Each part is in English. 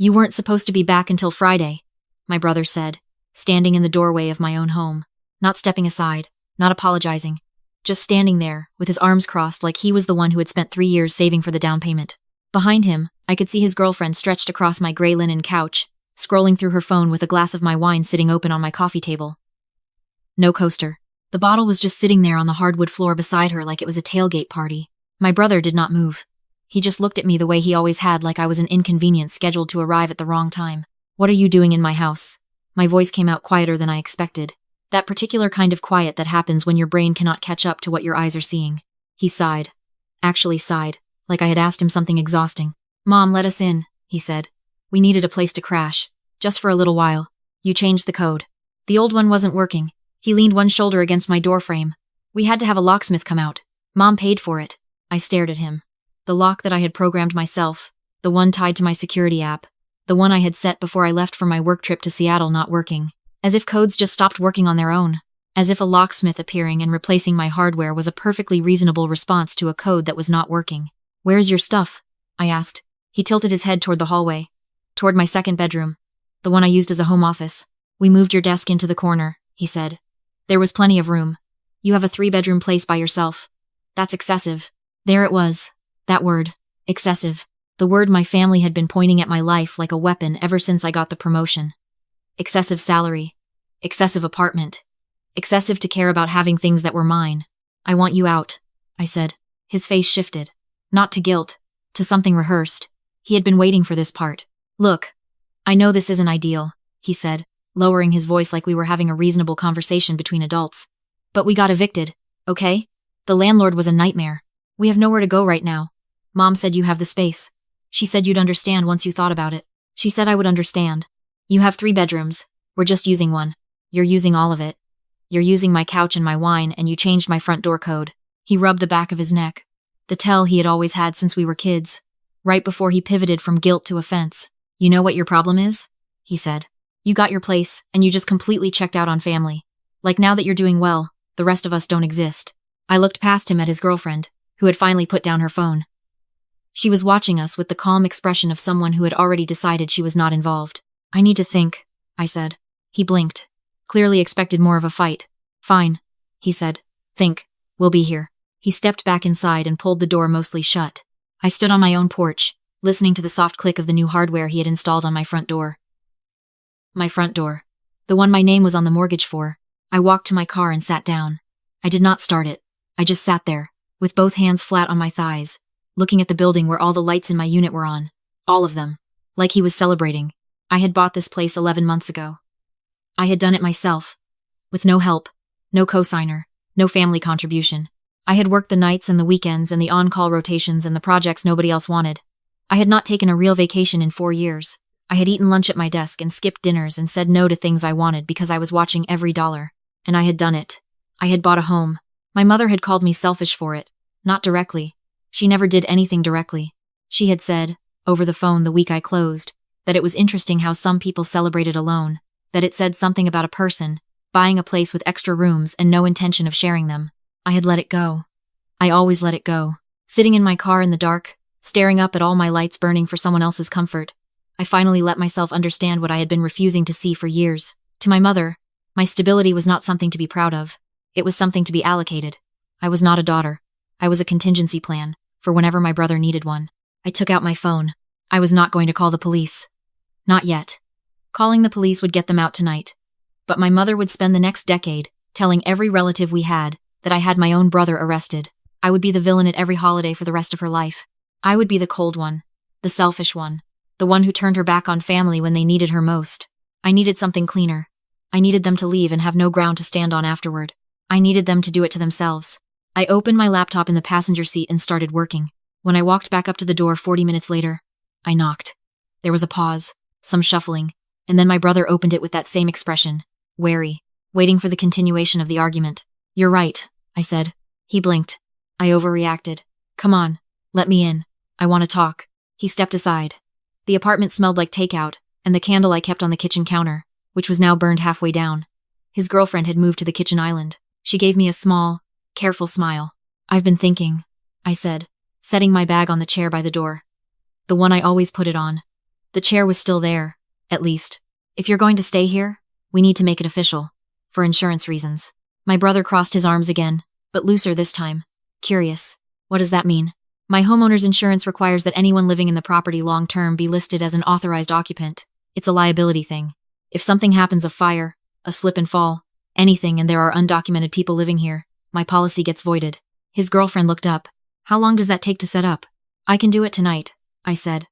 You weren't supposed to be back until Friday, my brother said, standing in the doorway of my own home, not stepping aside, not apologizing, just standing there, with his arms crossed like he was the one who had spent 3 years saving for the down payment. Behind him, I could see his girlfriend stretched across my gray linen couch, scrolling through her phone with a glass of my wine sitting open on my coffee table. No coaster. The bottle was just sitting there on the hardwood floor beside her like it was a tailgate party. My brother did not move. He just looked at me the way he always had, like I was an inconvenience scheduled to arrive at the wrong time. What are you doing in my house? My voice came out quieter than I expected. That particular kind of quiet that happens when your brain cannot catch up to what your eyes are seeing. He sighed. Actually sighed, like I had asked him something exhausting. Mom, let us in, he said. We needed a place to crash. Just for a little while. You changed the code. The old one wasn't working. He leaned one shoulder against my door frame. We had to have a locksmith come out. Mom paid for it. I stared at him. The lock that I had programmed myself, the one tied to my security app, the one I had set before I left for my work trip to Seattle not working. As if codes just stopped working on their own. As if a locksmith appearing and replacing my hardware was a perfectly reasonable response to a code that was not working. Where's your stuff? I asked. He tilted his head toward the hallway. Toward my second bedroom. The one I used as a home office. We moved your desk into the corner, he said. There was plenty of room. You have a 3-bedroom place by yourself. That's excessive. There it was. That word. Excessive. The word my family had been pointing at my life like a weapon ever since I got the promotion. Excessive salary. Excessive apartment. Excessive to care about having things that were mine. I want you out, I said. His face shifted. Not to guilt. To something rehearsed. He had been waiting for this part. Look. I know this isn't ideal, he said, lowering his voice like we were having a reasonable conversation between adults. But we got evicted, okay? The landlord was a nightmare. We have nowhere to go right now. Mom said you have the space. She said you'd understand once you thought about it. She said I would understand. You have 3 bedrooms. We're just using one. You're using all of it. You're using my couch and my wine, and you changed my front door code. He rubbed the back of his neck. The tell he had always had since we were kids. Right before he pivoted from guilt to offense. You know what your problem is? He said. You got your place, and you just completely checked out on family. Like now that you're doing well, the rest of us don't exist. I looked past him at his girlfriend, who had finally put down her phone. She was watching us with the calm expression of someone who had already decided she was not involved. I need to think, I said. He blinked. Clearly expected more of a fight. Fine, he said. Think. We'll be here. He stepped back inside and pulled the door mostly shut. I stood on my own porch, listening to the soft click of the new hardware he had installed on my front door. My front door. The one my name was on the mortgage for. I walked to my car and sat down. I did not start it. I just sat there, with both hands flat on my thighs, looking at the building where all the lights in my unit were on. All of them. Like he was celebrating. I had bought this place 11 months ago. I had done it myself. With no help. No cosigner. No family contribution. I had worked the nights and the weekends and the on-call rotations and the projects nobody else wanted. I had not taken a real vacation in 4 years. I had eaten lunch at my desk and skipped dinners and said no to things I wanted because I was watching every dollar. And I had done it. I had bought a home. My mother had called me selfish for it. Not directly. She never did anything directly. She had said, over the phone the week I closed, that it was interesting how some people celebrated alone, that it said something about a person, buying a place with extra rooms and no intention of sharing them. I had let it go. I always let it go. Sitting in my car in the dark, staring up at all my lights burning for someone else's comfort, I finally let myself understand what I had been refusing to see for years. To my mother, my stability was not something to be proud of. It was something to be allocated. I was not a daughter. I was a contingency plan, for whenever my brother needed one. I took out my phone. I was not going to call the police. Not yet. Calling the police would get them out tonight. But my mother would spend the next decade telling every relative we had that I had my own brother arrested. I would be the villain at every holiday for the rest of her life. I would be the cold one, the selfish one, the one who turned her back on family when they needed her most. I needed something cleaner. I needed them to leave and have no ground to stand on afterward. I needed them to do it to themselves. I opened my laptop in the passenger seat and started working. When I walked back up to the door 40 minutes later, I knocked. There was a pause, some shuffling, and then my brother opened it with that same expression, wary, waiting for the continuation of the argument. You're right, I said. He blinked. I overreacted. Come on, let me in. I want to talk. He stepped aside. The apartment smelled like takeout, and the candle I kept on the kitchen counter, which was now burned halfway down. His girlfriend had moved to the kitchen island. She gave me a small, careful smile. I've been thinking, I said, setting my bag on the chair by the door. The one I always put it on. The chair was still there, at least. If you're going to stay here, we need to make it official. For insurance reasons. My brother crossed his arms again, but looser this time. Curious. What does that mean? My homeowner's insurance requires that anyone living in the property long-term be listed as an authorized occupant. It's a liability thing. If something happens, a fire, a slip and fall, anything, and there are undocumented people living here, my policy gets voided. His girlfriend looked up. How long does that take to set up? I can do it tonight, I said.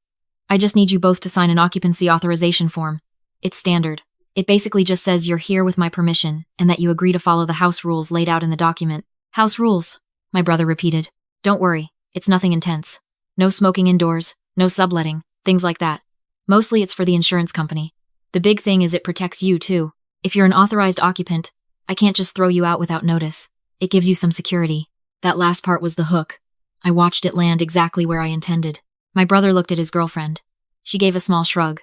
I just need you both to sign an occupancy authorization form. It's standard. It basically just says you're here with my permission and that you agree to follow the house rules laid out in the document. House rules, my brother repeated. Don't worry, it's nothing intense. No smoking indoors, no subletting, things like that. Mostly it's for the insurance company. The big thing is it protects you too. If you're an authorized occupant, I can't just throw you out without notice. It gives you some security. That last part was the hook. I watched it land exactly where I intended. My brother looked at his girlfriend. She gave a small shrug.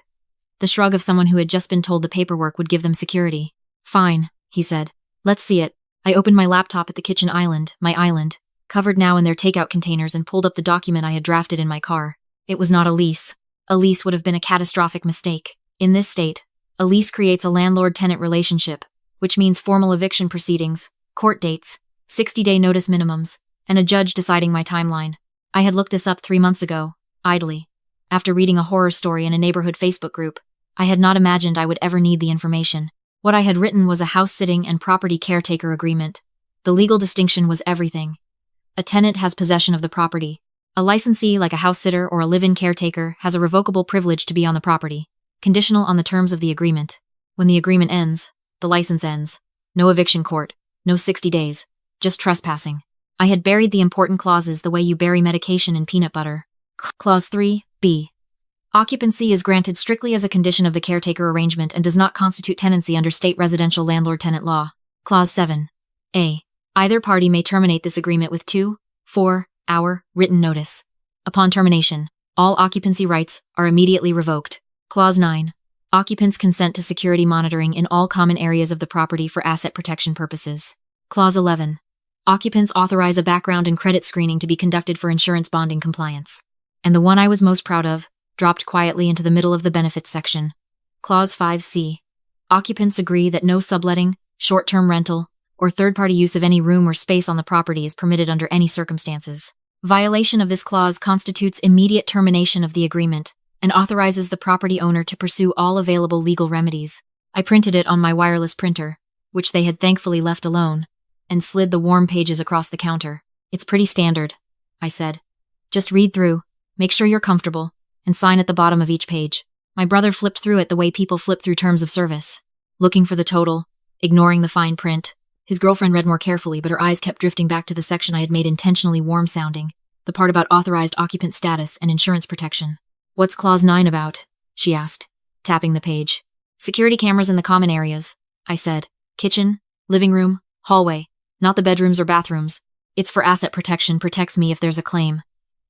The shrug of someone who had just been told the paperwork would give them security. Fine, he said. Let's see it. I opened my laptop at the kitchen island, my island, covered now in their takeout containers, and pulled up the document I had drafted in my car. It was not a lease. A lease would have been a catastrophic mistake. In this state, a lease creates a landlord-tenant relationship, which means formal eviction proceedings, court dates, 60-day notice minimums, and a judge deciding my timeline. I had looked this up 3 months ago, idly. After reading a horror story in a neighborhood Facebook group, I had not imagined I would ever need the information. What I had written was a house-sitting and property caretaker agreement. The legal distinction was everything. A tenant has possession of the property. A licensee, like a house-sitter or a live-in caretaker, has a revocable privilege to be on the property, conditional on the terms of the agreement. When the agreement ends, the license ends. No eviction court, no 60 days, just trespassing. I had buried the important clauses the way you bury medication in peanut butter. Clause 3b. Occupancy is granted strictly as a condition of the caretaker arrangement and does not constitute tenancy under state residential landlord-tenant law. Clause 7a. Either party may terminate this agreement with 4-hour written notice. Upon termination, all occupancy rights are immediately revoked. Clause 9. Occupants consent to security monitoring in all common areas of the property for asset protection purposes. Clause 11. Occupants authorize a background and credit screening to be conducted for insurance bonding compliance. And the one I was most proud of, dropped quietly into the middle of the benefits section. Clause 5c. Occupants agree that no subletting, short-term rental, or third-party use of any room or space on the property is permitted under any circumstances. Violation of this clause constitutes immediate termination of the agreement and authorizes the property owner to pursue all available legal remedies. I printed it on my wireless printer, which they had thankfully left alone, and slid the warm pages across the counter. It's pretty standard, I said. Just read through, make sure you're comfortable, and sign at the bottom of each page. My brother flipped through it the way people flip through terms of service, looking for the total, ignoring the fine print. His girlfriend read more carefully, but her eyes kept drifting back to the section I had made intentionally warm-sounding, the part about authorized occupant status and insurance protection. What's Clause 9 about? She asked, tapping the page. Security cameras in the common areas, I said. Kitchen, living room, hallway, not the bedrooms or bathrooms. It's for asset protection, protects me if there's a claim,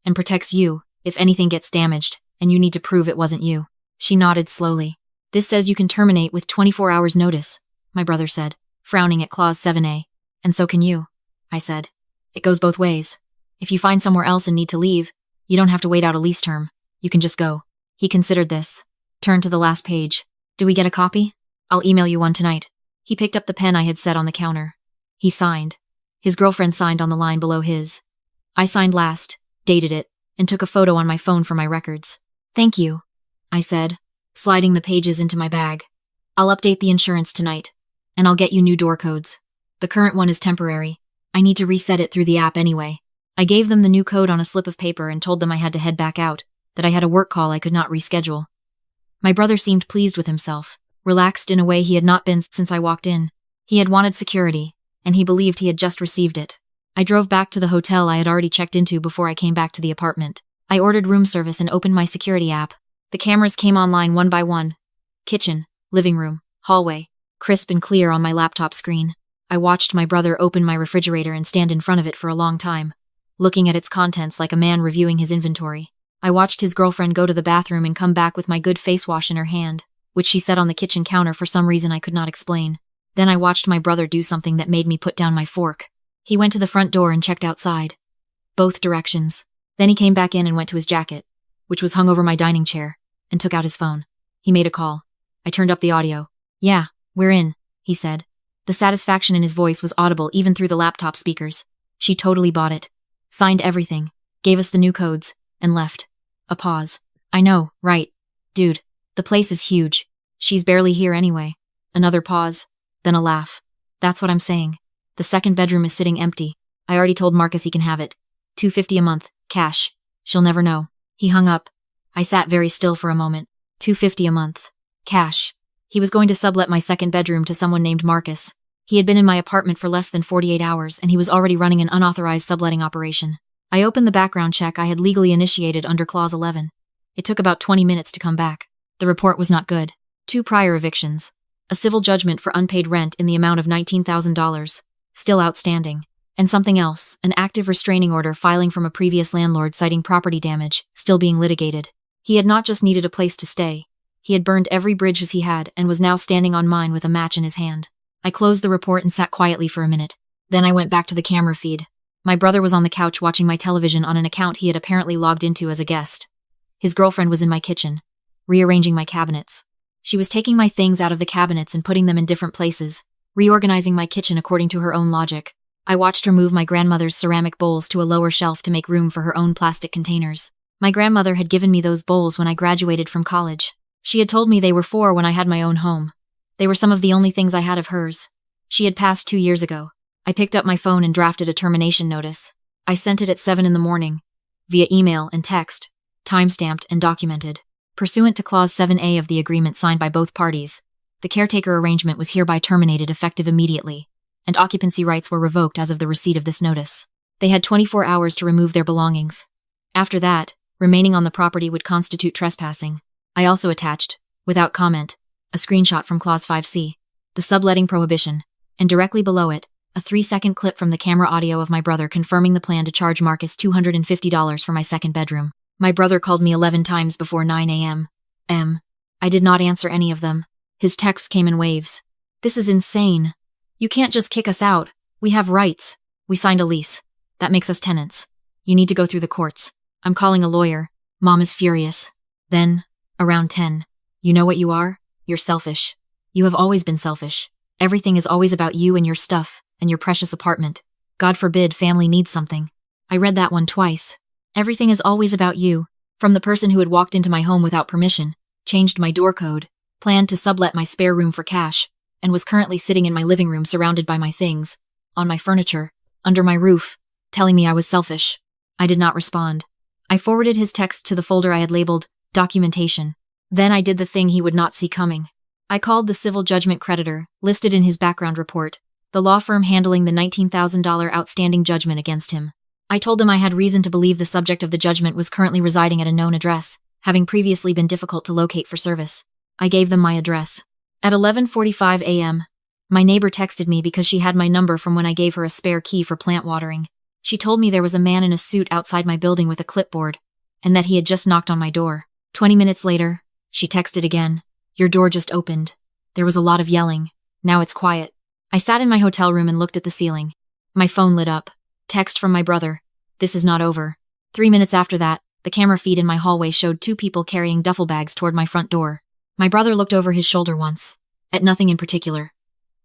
and protects you if anything gets damaged, and you need to prove it wasn't you. She nodded slowly. This says you can terminate with 24 hours notice, my brother said, frowning at Clause 7a. And so can you, I said. It goes both ways. If you find somewhere else and need to leave, you don't have to wait out a lease term. You can just go. He considered this. Turned to the last page. Do we get a copy? I'll email you one tonight. He picked up the pen I had set on the counter. He signed. His girlfriend signed on the line below his. I signed last, dated it, and took a photo on my phone for my records. Thank you, I said, sliding the pages into my bag. I'll update the insurance tonight, and I'll get you new door codes. The current one is temporary. I need to reset it through the app anyway. I gave them the new code on a slip of paper and told them I had to head back out, that I had a work call I could not reschedule. My brother seemed pleased with himself, relaxed in a way he had not been since I walked in. He had wanted security, and he believed he had just received it. I drove back to the hotel I had already checked into before I came back to the apartment. I ordered room service and opened my security app. The cameras came online one by one. Kitchen, living room, hallway, crisp and clear on my laptop screen. I watched my brother open my refrigerator and stand in front of it for a long time, looking at its contents like a man reviewing his inventory. I watched his girlfriend go to the bathroom and come back with my good face wash in her hand, which she set on the kitchen counter for some reason I could not explain. Then I watched my brother do something that made me put down my fork. He went to the front door and checked outside. Both directions. Then he came back in and went to his jacket, which was hung over my dining chair, and took out his phone. He made a call. I turned up the audio. "Yeah, we're in," he said. The satisfaction in his voice was audible even through the laptop speakers. "She totally bought it. Signed everything, gave us the new codes, and left." A pause. "I know, right? Dude, the place is huge. She's barely here anyway." Another pause, then a laugh. "That's what I'm saying. The second bedroom is sitting empty. I already told Marcus he can have it. $250 a month, cash. She'll never know." He hung up. I sat very still for a moment. $250 a month. Cash. He was going to sublet my second bedroom to someone named Marcus. He had been in my apartment for less than 48 hours, and he was already running an unauthorized subletting operation. I opened the background check I had legally initiated under Clause 11. It took about 20 minutes to come back. The report was not good. 2 prior evictions. A civil judgment for unpaid rent in the amount of $19,000. Still outstanding. And something else, an active restraining order filing from a previous landlord citing property damage, still being litigated. He had not just needed a place to stay. He had burned every bridge as he had and was now standing on mine with a match in his hand. I closed the report and sat quietly for a minute. Then I went back to the camera feed. My brother was on the couch watching my television on an account he had apparently logged into as a guest. His girlfriend was in my kitchen, rearranging my cabinets. She was taking my things out of the cabinets and putting them in different places, reorganizing my kitchen according to her own logic. I watched her move my grandmother's ceramic bowls to a lower shelf to make room for her own plastic containers. My grandmother had given me those bowls when I graduated from college. She had told me they were for when I had my own home. They were some of the only things I had of hers. She had passed 2 years ago. I picked up my phone and drafted a termination notice. I sent it at 7 in the morning, via email and text, time-stamped and documented. Pursuant to Clause 7A of the agreement signed by both parties, the caretaker arrangement was hereby terminated effective immediately, and occupancy rights were revoked as of the receipt of this notice. They had 24 hours to remove their belongings. After that, remaining on the property would constitute trespassing. I also attached, without comment, a screenshot from Clause 5C, the subletting prohibition, and directly below it, a 3-second clip from the camera audio of my brother confirming the plan to charge Marcus $250 for my second bedroom. My brother called me 11 times before 9 a.m. I did not answer any of them. His texts came in waves. "This is insane. You can't just kick us out. We have rights. We signed a lease. That makes us tenants. You need to go through the courts. I'm calling a lawyer. Mom is furious." Then, around 10, "You know what you are? You're selfish. You have always been selfish. Everything is always about you and your stuff, and your precious apartment. God forbid family needs something." I read that one twice. Everything is always about you. From the person who had walked into my home without permission, changed my door code, planned to sublet my spare room for cash, and was currently sitting in my living room surrounded by my things, on my furniture, under my roof, telling me I was selfish. I did not respond. I forwarded his text to the folder I had labeled documentation. Then I did the thing he would not see coming. I called the civil judgment creditor, listed in his background report, the law firm handling the $19,000 outstanding judgment against him. I told them I had reason to believe the subject of the judgment was currently residing at a known address, having previously been difficult to locate for service. I gave them my address. At 11:45 a.m., my neighbor texted me because she had my number from when I gave her a spare key for plant watering. She told me there was a man in a suit outside my building with a clipboard, and that he had just knocked on my door. 20 minutes later, she texted again. "Your door just opened." There was a lot of yelling. Now it's quiet. I sat in my hotel room and looked at the ceiling. My phone lit up. Text from my brother. "This is not over." 3 minutes after that, the camera feed in my hallway showed 2 people carrying duffel bags toward my front door. My brother looked over his shoulder once, at nothing in particular.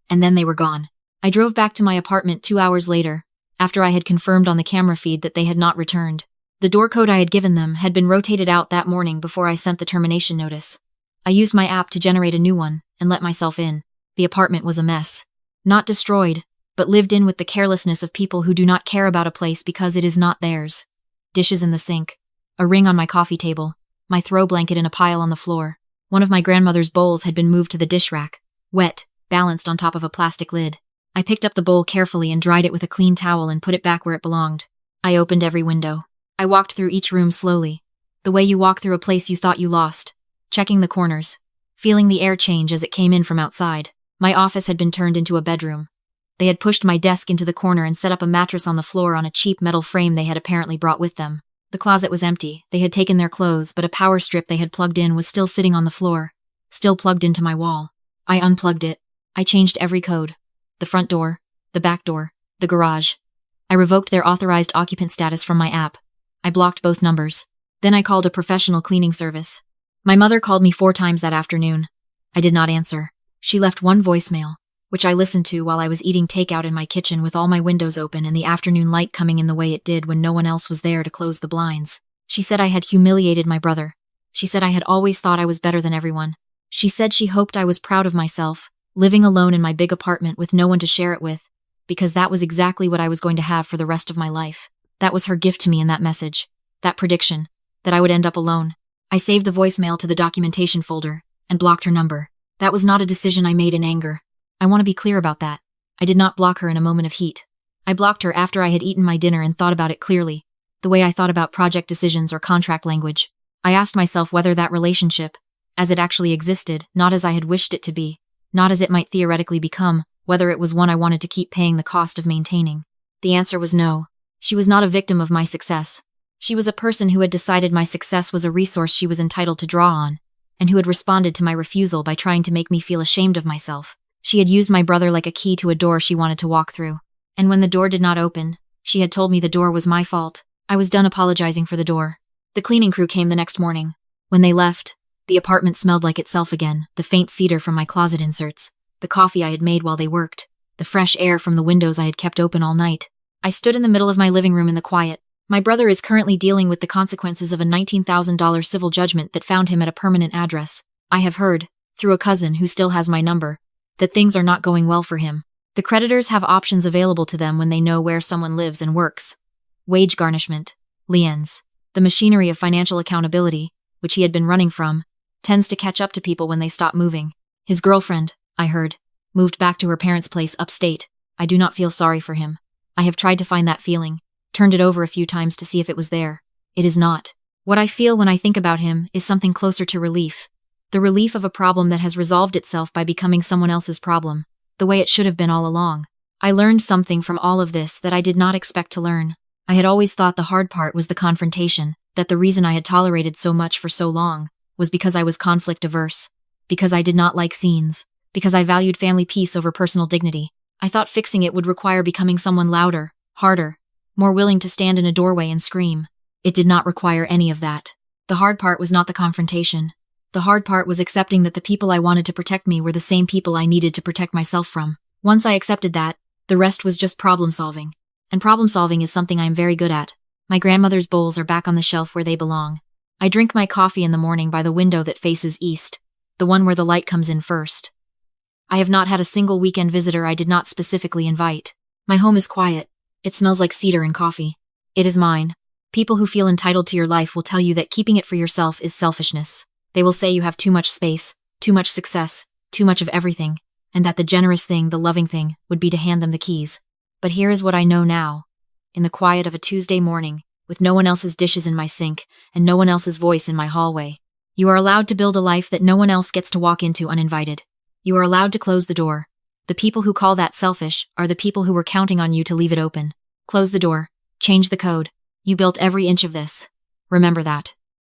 And then they were gone. I drove back to my apartment 2 hours later, after I had confirmed on the camera feed that they had not returned. The door code I had given them had been rotated out that morning before I sent the termination notice. I used my app to generate a new one and let myself in. The apartment was a mess. Not destroyed, but lived in with the carelessness of people who do not care about a place because it is not theirs. Dishes in the sink, a ring on my coffee table, my throw blanket in a pile on the floor. One of my grandmother's bowls had been moved to the dish rack, wet, balanced on top of a plastic lid. I picked up the bowl carefully and dried it with a clean towel and put it back where it belonged. I opened every window. I walked through each room slowly, the way you walk through a place you thought you lost, checking the corners, feeling the air change as it came in from outside. My office had been turned into a bedroom. They had pushed my desk into the corner and set up a mattress on the floor on a cheap metal frame they had apparently brought with them. The closet was empty. They had taken their clothes, but a power strip they had plugged in was still sitting on the floor, still plugged into my wall. I unplugged it. I changed every code. The front door, the back door, the garage. I revoked their authorized occupant status from my app. I blocked both numbers. Then I called a professional cleaning service. My mother called me 4 times that afternoon. I did not answer. She left one voicemail, which I listened to while I was eating takeout in my kitchen with all my windows open and the afternoon light coming in the way it did when no one else was there to close the blinds. She said I had humiliated my brother. She said I had always thought I was better than everyone. She said she hoped I was proud of myself, living alone in my big apartment with no one to share it with, because that was exactly what I was going to have for the rest of my life. That was her gift to me in that message. That prediction. That I would end up alone. I saved the voicemail to the documentation folder and blocked her number. That was not a decision I made in anger. I want to be clear about that. I did not block her in a moment of heat. I blocked her after I had eaten my dinner and thought about it clearly, the way I thought about project decisions or contract language. I asked myself whether that relationship, as it actually existed, not as I had wished it to be, not as it might theoretically become, whether it was one I wanted to keep paying the cost of maintaining. The answer was no. She was not a victim of my success. She was a person who had decided my success was a resource she was entitled to draw on, and who had responded to my refusal by trying to make me feel ashamed of myself. She had used my brother like a key to a door she wanted to walk through. And when the door did not open, she had told me the door was my fault. I was done apologizing for the door. The cleaning crew came the next morning. When they left, the apartment smelled like itself again, the faint cedar from my closet inserts, the coffee I had made while they worked, the fresh air from the windows I had kept open all night. I stood in the middle of my living room in the quiet. My brother is currently dealing with the consequences of a $19,000 civil judgment that found him at a permanent address. I have heard, through a cousin who still has my number, that things are not going well for him. The creditors have options available to them when they know where someone lives and works. Wage garnishment, liens. The machinery of financial accountability, which he had been running from, tends to catch up to people when they stop moving. His girlfriend, I heard, moved back to her parents' place upstate. I do not feel sorry for him. I have tried to find that feeling, turned it over a few times to see if it was there. It is not. What I feel when I think about him is something closer to relief. The relief of a problem that has resolved itself by becoming someone else's problem, the way it should have been all along. I learned something from all of this that I did not expect to learn. I had always thought the hard part was the confrontation, that the reason I had tolerated so much for so long was because I was conflict averse, because I did not like scenes, because I valued family peace over personal dignity. I thought fixing it would require becoming someone louder, harder, more willing to stand in a doorway and scream. It did not require any of that. The hard part was not the confrontation. The hard part was accepting that the people I wanted to protect me were the same people I needed to protect myself from. Once I accepted that, the rest was just problem solving. And problem solving is something I am very good at. My grandmother's bowls are back on the shelf where they belong. I drink my coffee in the morning by the window that faces east, the one where the light comes in first. I have not had a single weekend visitor I did not specifically invite. My home is quiet. It smells like cedar and coffee. It is mine. People who feel entitled to your life will tell you that keeping it for yourself is selfishness. They will say you have too much space, too much success, too much of everything, and that the generous thing, the loving thing, would be to hand them the keys. But here is what I know now. In the quiet of a Tuesday morning, with no one else's dishes in my sink, and no one else's voice in my hallway, you are allowed to build a life that no one else gets to walk into uninvited. You are allowed to close the door. The people who call that selfish are the people who were counting on you to leave it open. Close the door. Change the code. You built every inch of this. Remember that.